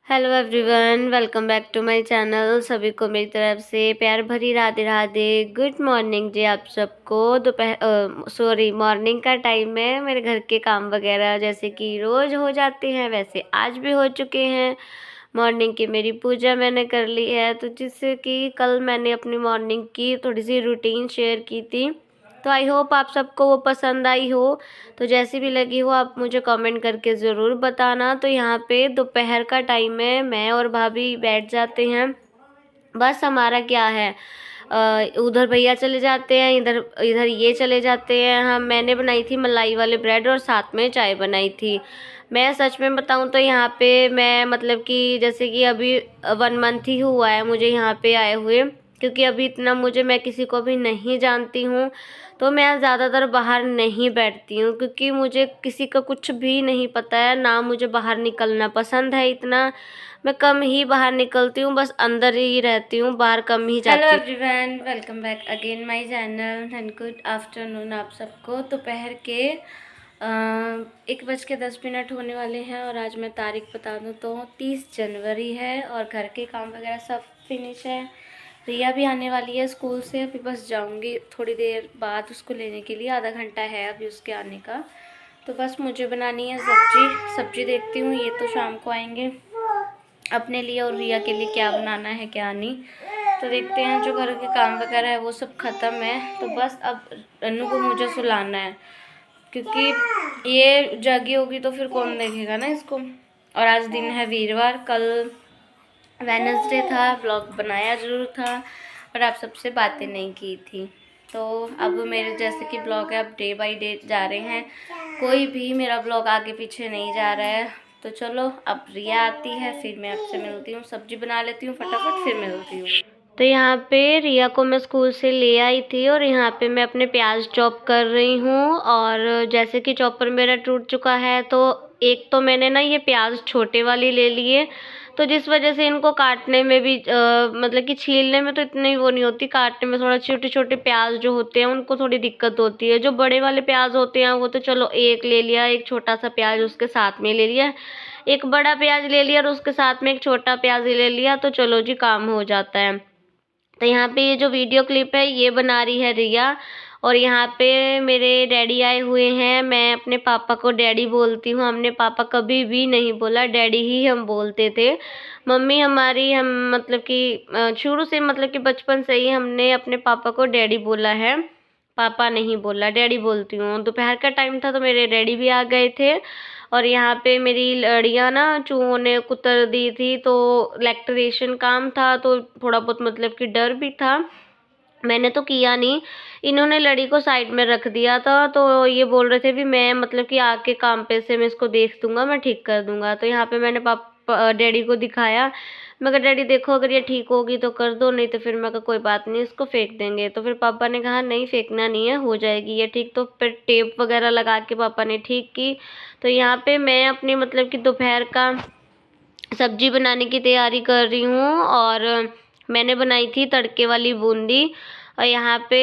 Hello everyone, welcome back to my channel. सभी को मेरी तरफ से प्यार भरी राधे राधे। गुड मॉर्निंग जी आप सबको। मॉर्निंग का टाइम है। मेरे घर के काम वगैरह जैसे कि रोज़ हो जाते हैं वैसे आज भी हो चुके हैं। मॉर्निंग की मेरी पूजा मैंने कर ली है, तो जिससे कि कल मैंने अपनी मॉर्निंग की थोड़ी सी रूटीन शेयर की थी, तो आई होप आप सबको वो पसंद आई हो। तो जैसी भी लगी हो आप मुझे कमेंट करके ज़रूर बताना। तो यहाँ पे दोपहर का टाइम है, मैं और भाभी बैठ जाते हैं। बस हमारा क्या है, उधर भैया चले जाते हैं, इधर इधर ये चले जाते हैं। हम मैंने बनाई थी मलाई वाले ब्रेड और साथ में चाय बनाई थी। मैं सच में बताऊं तो यहाँ पे मैं मतलब कि जैसे कि अभी 1 मंथ ही हुआ है मुझे यहाँ पे आए हुए, क्योंकि अभी इतना मैं किसी को भी नहीं जानती हूँ। तो मैं ज़्यादातर बाहर नहीं बैठती हूँ, क्योंकि मुझे किसी का कुछ भी नहीं पता है, ना मुझे बाहर निकलना पसंद है इतना। मैं कम ही बाहर निकलती हूँ, बस अंदर ही रहती हूँ, बाहर कम ही जाती हूँ। Hello everyone, welcome back again my channel and good afternoon आप सबको। दोपहर के 1:10 होने वाले हैं और आज मैं तारीख बता दूँ तो 30 जनवरी है और घर के काम वगैरह सब फिनिश है। रिया भी आने वाली है स्कूल से, अभी बस जाऊंगी थोड़ी देर बाद उसको लेने के लिए, आधा घंटा है अभी उसके आने का। तो बस मुझे बनानी है सब्जी देखती हूँ, ये तो शाम को आएंगे। अपने लिए और रिया के लिए क्या बनाना है क्या नहीं, तो देखते हैं। जो घर के काम वगैरह है वो सब ख़त्म है, तो बस अब अनु को मुझे सुलाना है, क्योंकि ये जागी होगी तो फिर कौन देखेगा ना इसको। और आज दिन है वीरवार, कल वेडनेसडे था, व्लॉग बनाया ज़रूर था और आप सबसे बातें नहीं की थी। तो अब मेरे जैसे कि ब्लॉग है अब डे बाय डे जा रहे हैं, कोई भी मेरा ब्लॉग आगे पीछे नहीं जा रहा है। तो चलो अब रिया आती है फिर मैं आपसे मिलती हूँ, सब्जी बना लेती हूँ फटाफट फिर मिलती हूँ। तो यहाँ पे रिया को मैं स्कूल से ले आई थी और यहाँ पे मैं अपने प्याज चॉप कर रही हूँ। और जैसे कि चॉपर मेरा टूट चुका है, तो एक तो मैंने ना ये प्याज छोटे वाली ले लिए, तो जिस वजह से इनको काटने में भी मतलब कि छीलने में तो इतनी वो नहीं होती, काटने में थोड़ा छोटे छोटे प्याज जो होते हैं उनको थोड़ी दिक्कत होती है। जो बड़े वाले प्याज होते हैं वो तो चलो एक ले लिया, एक छोटा सा प्याज उसके साथ में ले लिया, एक बड़ा प्याज ले लिया और उसके साथ में एक छोटा प्याज ले लिया, तो चलो जी काम हो जाता है। तो यहाँ पे ये जो वीडियो क्लिप है ये बना रही है रिया, और यहाँ पे मेरे डैडी आए हुए हैं। मैं अपने पापा को डैडी बोलती हूँ, हमने पापा कभी भी नहीं बोला, डैडी ही हम बोलते थे। मम्मी हमारी हम मतलब कि शुरू से मतलब कि बचपन से ही हमने अपने पापा को डैडी बोला है, पापा नहीं बोला, डैडी बोलती हूँ। दोपहर का टाइम था तो मेरे डैडी भी आ गए थे, और यहाँ पे मेरी लड़ियाँ ना चूहों ने कुतर दी थी, तो इलेक्ट्रिशियन काम था तो थोड़ा बहुत मतलब कि डर भी था। मैंने तो किया नहीं, इन्होंने लड़ी को साइड में रख दिया था, तो ये बोल रहे थे भी मैं मतलब कि आके काम पे से मैं इसको देख दूंगा, मैं ठीक कर दूंगा। तो यहाँ पे मैंने पापा डैडी को दिखाया, मैं कहा डैडी देखो अगर ये ठीक होगी तो कर दो, नहीं तो फिर मैं कहा कोई बात नहीं इसको फेंक देंगे। तो फिर पापा ने कहा नहीं फेंकना नहीं है, हो जाएगी ये ठीक। तो फिर टेप वगैरह लगा के पापा ने ठीक की। तो यहाँ पे मैं अपनी मतलब कि दोपहर का सब्जी बनाने की तैयारी कर रही हूँ, और मैंने बनाई थी तड़के वाली बूंदी। और यहाँ पे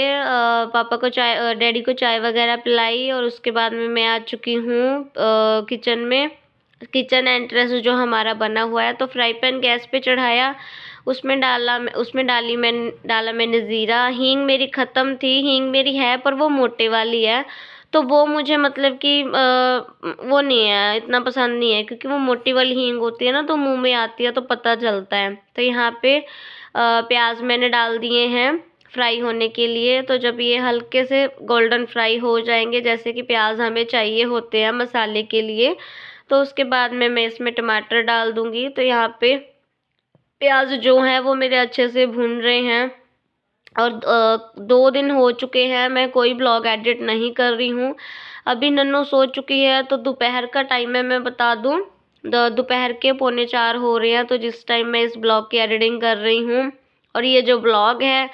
पापा को चाय डैडी को चाय वगैरह पिलाई, और उसके बाद में मैं आ चुकी हूँ किचन में। किचन एंट्रेंस जो हमारा बना हुआ है, तो फ्राई पैन गैस पे चढ़ाया, उसमें डाला मैंने ज़ीरा। हींग मेरी ख़त्म थी, हींग मेरी है पर वो मोटे वाली है, तो वो मुझे मतलब कि वो नहीं है, इतना पसंद नहीं है, क्योंकि वो मोटी वाली हींग होती है ना तो मुंह में आती है तो पता चलता है। तो यहाँ पे प्याज मैंने डाल दिए हैं फ्राई होने के लिए। तो जब ये हल्के से गोल्डन फ्राई हो जाएंगे, जैसे कि प्याज हमें चाहिए होते हैं मसाले के लिए, तो उसके बाद में मैं इसमें टमाटर डाल दूँगी। तो यहाँ पे प्याज जो है वो मेरे अच्छे से भून रहे हैं, और 2 दिन हो चुके हैं मैं कोई ब्लॉग एडिट नहीं कर रही हूँ। अभी नन्नू सो चुकी है, तो दोपहर का टाइम है, मैं बता दूँ दोपहर के 3:45 हो रहे हैं, तो जिस टाइम मैं इस ब्लॉग की एडिटिंग कर रही हूँ। और ये जो ब्लॉग है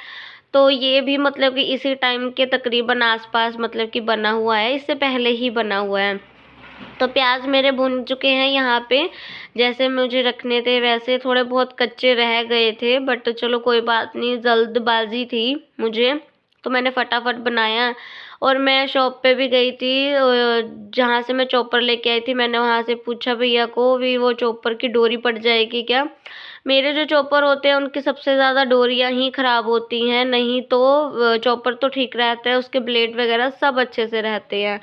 तो ये भी मतलब कि इसी टाइम के तकरीबन आसपास मतलब कि बना हुआ है, इससे पहले ही बना हुआ है। तो प्याज मेरे भुन चुके हैं यहाँ पे, जैसे मुझे रखने थे वैसे, थोड़े बहुत कच्चे रह गए थे बट चलो कोई बात नहीं, जल्दबाजी थी मुझे तो मैंने फटाफट बनाया। और मैं शॉप पे भी गई थी, जहाँ से मैं चॉपर लेके आई थी। मैंने वहाँ से पूछा भैया को भी वो चॉपर की डोरी पड़ जाएगी क्या। मेरे जो चॉपर होते हैं उनकी सबसे ज़्यादा डोरियाँ ही ख़राब होती हैं, नहीं तो चॉपर तो ठीक रहता है, उसके ब्लेड वगैरह सब अच्छे से रहते हैं।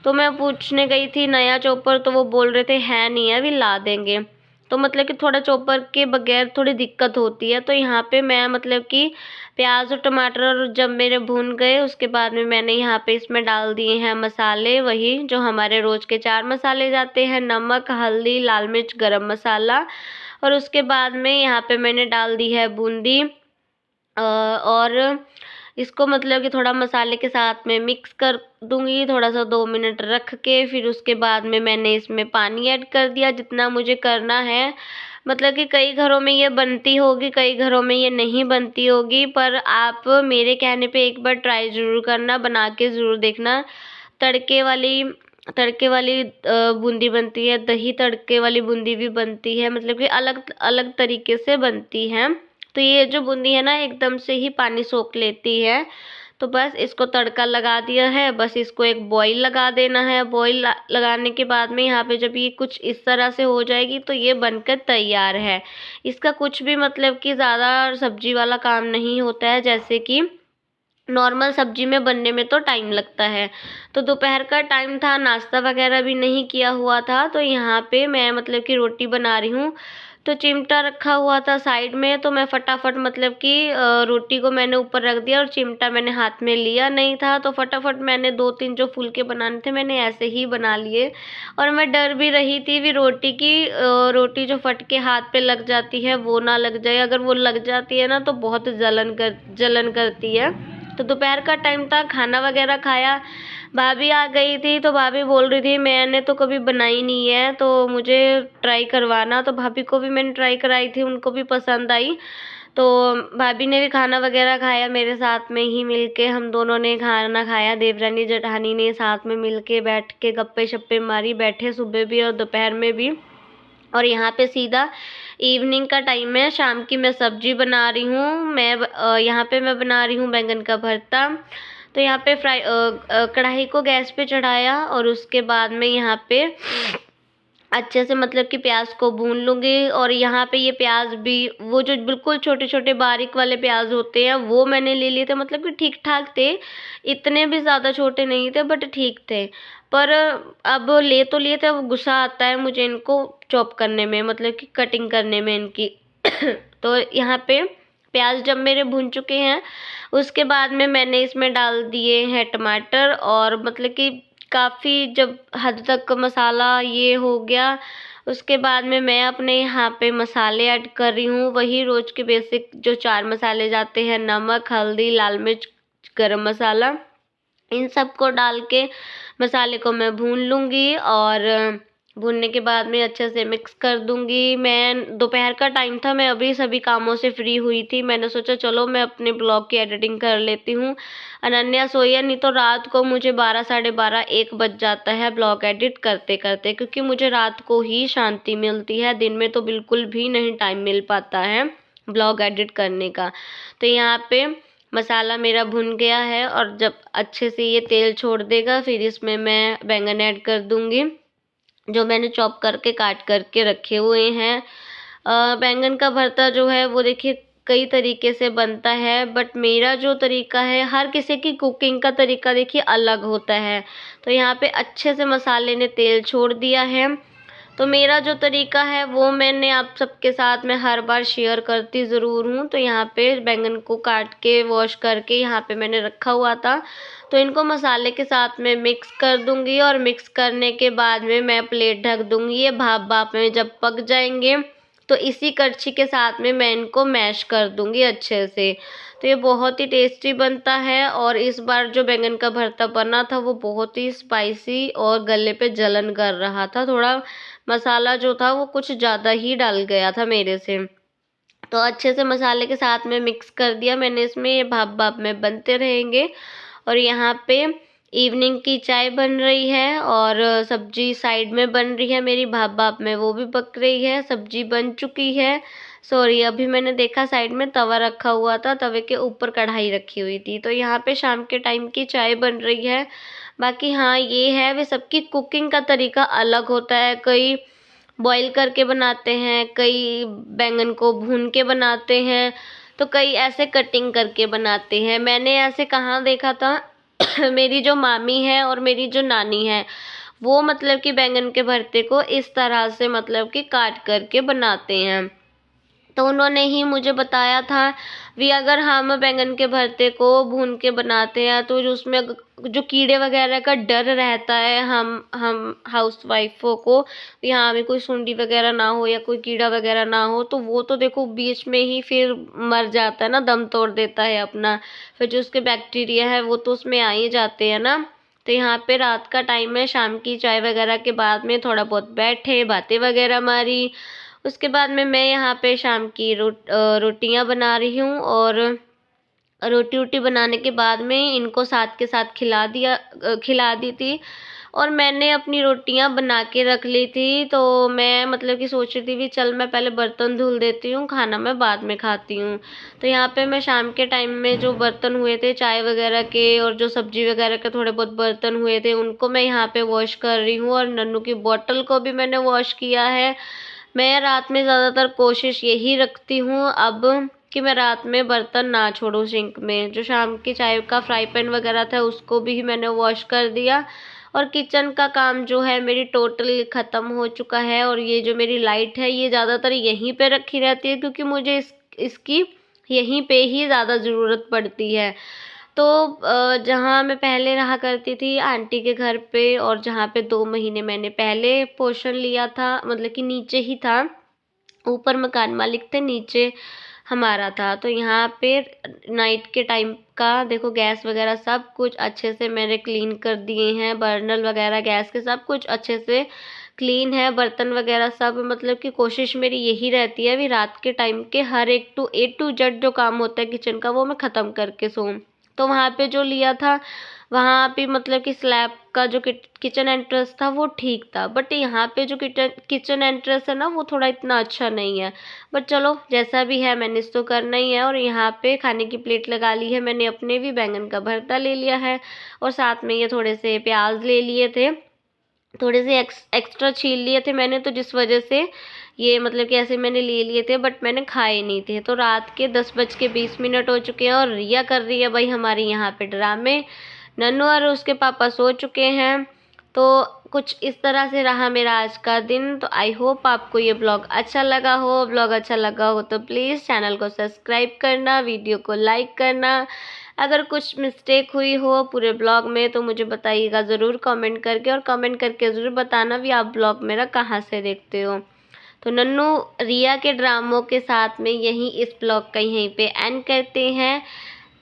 तो मैं पूछने गई थी नया चॉपर, तो वो बोल रहे थे है नहीं है, अभी ला देंगे। तो मतलब कि थोड़ा चॉपर के बगैर थोड़ी दिक्कत होती है। तो यहाँ पे मैं मतलब कि प्याज और टमाटर और जब मेरे भून गए उसके बाद में मैंने यहाँ पे इसमें डाल दिए हैं मसाले, वही जो हमारे रोज़ के 4 मसाले जाते हैं, नमक, हल्दी, लाल मिर्च, गरम मसाला। और उसके बाद में यहाँ पे मैंने डाल दी है बूंदी, और इसको मतलब कि थोड़ा मसाले के साथ में मिक्स कर दूंगी, थोड़ा सा 2 मिनट रख के। फिर उसके बाद में मैंने इसमें पानी ऐड कर दिया जितना मुझे करना है। मतलब कि कई घरों में ये बनती होगी, कई घरों में ये नहीं बनती होगी, पर आप मेरे कहने पे एक बार ट्राई ज़रूर करना, बना के ज़रूर देखना। तड़के वाली तड़के वाली बूंदी बनती है, दही तड़के वाली बूंदी भी बनती है, मतलब कि अलग अलग तरीके से बनती है। तो ये जो बूंदी है ना एकदम से ही पानी सोख लेती है। तो बस इसको तड़का लगा दिया है, बस इसको एक बॉईल लगा देना है। बॉईल लगाने के बाद में यहाँ पे जब ये कुछ इस तरह से हो जाएगी तो ये बनकर तैयार है। इसका कुछ भी मतलब कि ज़्यादा सब्जी वाला काम नहीं होता है, जैसे कि नॉर्मल सब्जी में बनने में तो टाइम लगता है। तो दोपहर का टाइम था, नाश्ता वगैरह भी नहीं किया हुआ था, तो यहाँ पे मैं मतलब कि रोटी बना रही हूँ। तो चिमटा रखा हुआ था साइड में, तो मैं फटाफट मतलब कि रोटी को मैंने ऊपर रख दिया और चिमटा मैंने हाथ में लिया नहीं था, तो फटाफट मैंने 2-3 जो फुलके बनाने थे मैंने ऐसे ही बना लिए। और मैं डर भी रही थी भी रोटी की, रोटी जो फट के हाथ पे लग जाती है वो ना लग जाए, अगर वो लग जाती है ना तो बहुत जलन करती है। तो दोपहर का टाइम था, खाना वगैरह खाया, भाभी आ गई थी, तो भाभी बोल रही थी मैंने तो कभी बनाई नहीं है तो मुझे ट्राई करवाना। तो भाभी को भी मैंने ट्राई कराई थी, उनको भी पसंद आई। तो भाभी ने भी खाना वगैरह खाया, मेरे साथ में ही मिलके हम दोनों ने खाना खाया। देवरानी जेठानी ने साथ में मिलके बैठ के गप्पे शप्पे मारी, बैठे सुबह भी और दोपहर में भी। और यहाँ पे सीधा इवनिंग का टाइम है, शाम की मैं सब्जी बना रही हूँ। यहाँ पे मैं बना रही हूँ बैंगन का भरता। तो यहाँ पे कढ़ाई को गैस पे चढ़ाया और उसके बाद में यहाँ पे अच्छे से मतलब कि प्याज को भून लूँगी। और यहाँ पे ये प्याज भी वो जो बिल्कुल छोटे छोटे बारीक वाले प्याज होते हैं वो मैंने ले लिए थे, मतलब कि ठीक ठाक थे, इतने भी ज़्यादा छोटे नहीं थे बट ठीक थे। पर अब ले तो लिए थे, अब गुस्सा आता है मुझे इनको चॉप करने में, मतलब कि कटिंग करने में इनकी। तो यहाँ पे प्याज जब मेरे भून चुके हैं उसके बाद में मैंने इसमें डाल दिए हैं टमाटर, और मतलब कि काफ़ी जब हद तक मसाला ये हो गया उसके बाद में मैं अपने यहाँ पे मसाले ऐड कर रही हूँ, वही रोज़ के बेसिक जो 4 मसाले जाते हैं, नमक, हल्दी, लाल मिर्च, गरम मसाला, इन सब को डाल के मसाले को मैं भून लूँगी। और भूनने के बाद में अच्छे से मिक्स कर दूँगी। मैं दोपहर का टाइम था, मैं अभी सभी कामों से फ्री हुई थी, मैंने सोचा चलो मैं अपने ब्लॉग की एडिटिंग कर लेती हूँ। अनन्या सोई है, नहीं तो रात को मुझे 12 साढ़े 12 1 बज जाता है ब्लॉग एडिट करते करते, क्योंकि मुझे रात को ही शांति मिलती है, दिन में तो बिल्कुल भी नहीं टाइम मिल पाता है ब्लॉग एडिट करने का। तो यहाँ पे मसाला मेरा भुन गया है और जब अच्छे से ये तेल छोड़ देगा फिर इसमें मैं बैंगन ऐड कर दूँगी जो मैंने चॉप करके काट करके रखे हुए हैं। बैंगन का भरता जो है वो देखिए कई तरीके से बनता है, बट मेरा जो तरीका है, हर किसी की कुकिंग का तरीका देखिए अलग होता है। तो यहाँ पे अच्छे से मसाले ने तेल छोड़ दिया है, तो मेरा जो तरीका है वो मैंने आप सबके साथ में हर बार शेयर करती ज़रूर हूँ। तो यहाँ पे बैंगन को काट के वॉश करके यहाँ पे मैंने रखा हुआ था, तो इनको मसाले के साथ में मिक्स कर दूँगी। और मिक्स करने के बाद में मैं प्लेट ढक दूँगी। ये भाप में जब पक जाएंगे तो इसी कड़छी के साथ में मैं इनको मैश कर दूँगी अच्छे से। तो ये बहुत ही टेस्टी बनता है। और इस बार जो बैंगन का भरता बना था वो बहुत ही स्पाइसी और गले पे जलन कर रहा था, थोड़ा मसाला जो था वो कुछ ज़्यादा ही डाल गया था मेरे से। तो अच्छे से मसाले के साथ में मिक्स कर दिया मैंने इसमें, ये भाप में बनते रहेंगे। और यहाँ पे इवनिंग की चाय बन रही है और सब्जी साइड में बन रही है मेरी, भाप भाप में वो भी पक रही है। सब्जी बन चुकी है। सॉरी, अभी मैंने देखा साइड में तवा रखा हुआ था, तवे के ऊपर कढ़ाई रखी हुई थी। तो यहाँ पे शाम के टाइम की चाय बन रही है। बाकी हाँ, ये है वे सबकी कुकिंग का तरीका अलग होता है। कई बॉईल करके बनाते हैं, कई बैंगन को भून के बनाते हैं, तो कई ऐसे कटिंग करके बनाते हैं। मैंने ऐसे कहाँ देखा था मेरी जो मामी है और मेरी जो नानी है, वो मतलब कि बैंगन के भरते को इस तरह से मतलब कि काट करके बनाते हैं। तो उन्होंने ही मुझे बताया था भी अगर हम बैंगन के भरते को भून के बनाते हैं तो जो उसमें जो कीड़े वगैरह का डर रहता है हम हाउस वाइफों को, यहाँ में कोई सुंडी वगैरह ना हो या कोई कीड़ा वगैरह ना हो, तो वो तो देखो बीच में ही फिर मर जाता है ना, दम तोड़ देता है अपना। फिर जो उसके बैक्टीरिया है वो तो उसमें आ ही जाते हैं ना। तो यहाँ पे रात का टाइम है, शाम की चाय वगैरह के बाद में थोड़ा बहुत बैठे, बातें वगैरह मारी। उसके बाद में मैं यहाँ पे शाम की रोटियाँ बना रही हूँ और रोटी वोटी बनाने के बाद में इनको साथ के साथ खिला दी थी। और मैंने अपनी रोटियां बना के रख ली थी, तो मैं मतलब कि सोच रही थी भी चल मैं पहले बर्तन धुल देती हूँ, खाना मैं बाद में खाती हूँ। तो यहाँ पे मैं शाम के टाइम में जो बर्तन हुए थे चाय वगैरह के और जो सब्जी वगैरह के थोड़े बहुत बर्तन हुए थे उनको मैं यहाँ पे वॉश कर रही हूँ। और नन्नू की बॉटल को भी मैंने वॉश किया है। मैं रात में ज़्यादातर कोशिश यही रखती हूँ अब कि मैं रात में बर्तन ना छोड़ूं सिंक में। जो शाम की चाय का फ्राई पैन वगैरह था उसको भी मैंने वॉश कर दिया। और किचन का काम जो है मेरी टोटली ख़त्म हो चुका है। और ये जो मेरी लाइट है ये ज़्यादातर यहीं पे रखी रहती है क्योंकि मुझे इसकी यहीं पे ही ज़्यादा ज़रूरत पड़ती है। तो जहाँ मैं पहले रहा करती थी आंटी के घर पे, और जहाँ पे 2 महीने मैंने पहले पोर्शन लिया था, मतलब कि नीचे ही था, ऊपर मकान मालिक थे, नीचे हमारा था। तो यहाँ पे नाइट के टाइम का देखो गैस वगैरह सब कुछ अच्छे से मैंने क्लीन कर दिए हैं, बर्नल वगैरह गैस के सब कुछ अच्छे से क्लीन है, बर्तन वगैरह सब। मतलब कि कोशिश मेरी यही रहती है भी रात के टाइम के हर एक A to Z जो काम होता है किचन का वो मैं ख़त्म करके सोऊं। तो वहाँ पे जो लिया था वहाँ पे मतलब कि स्लैब का जो किचन एंट्रेंस था वो ठीक था, बट यहाँ पे जो किचन एंट्रेंस है ना वो थोड़ा इतना अच्छा नहीं है। बट चलो जैसा भी है मैनेज तो करना ही है। और यहाँ पे खाने की प्लेट लगा ली है मैंने, अपने भी बैंगन का भरता ले लिया है और साथ में ये थोड़े से प्याज ले लिए थे, थोड़े से एक्स्ट्रा छील लिए थे मैंने, तो जिस वजह से ये मतलब कि ऐसे मैंने ले लिए थे बट मैंने खाए नहीं थे। तो रात के 10:20 हो चुके हैं और रिया कर रही है भाई हमारी यहाँ पे ड्रामे। नन्नू और उसके पापा सो चुके हैं। तो कुछ इस तरह से रहा मेरा आज का दिन। तो आई होप आपको ये ब्लॉग अच्छा लगा हो। ब्लॉग अच्छा लगा हो तो प्लीज़ चैनल को सब्सक्राइब करना, वीडियो को लाइक करना। अगर कुछ मिस्टेक हुई हो पूरे ब्लॉग में तो मुझे बताइएगा ज़रूर कमेंट करके, और कमेंट करके ज़रूर बताना भी आप ब्लॉग मेरा कहाँ से देखते हो। तो नन्नू रिया के ड्रामों के साथ में यहीं इस ब्लॉग का यहीं पे एंड करते हैं।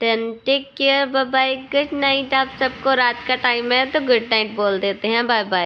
Then take care, bye bye, good night. आप सबको रात का टाइम है तो गुड नाइट बोल देते हैं, बाय बाय।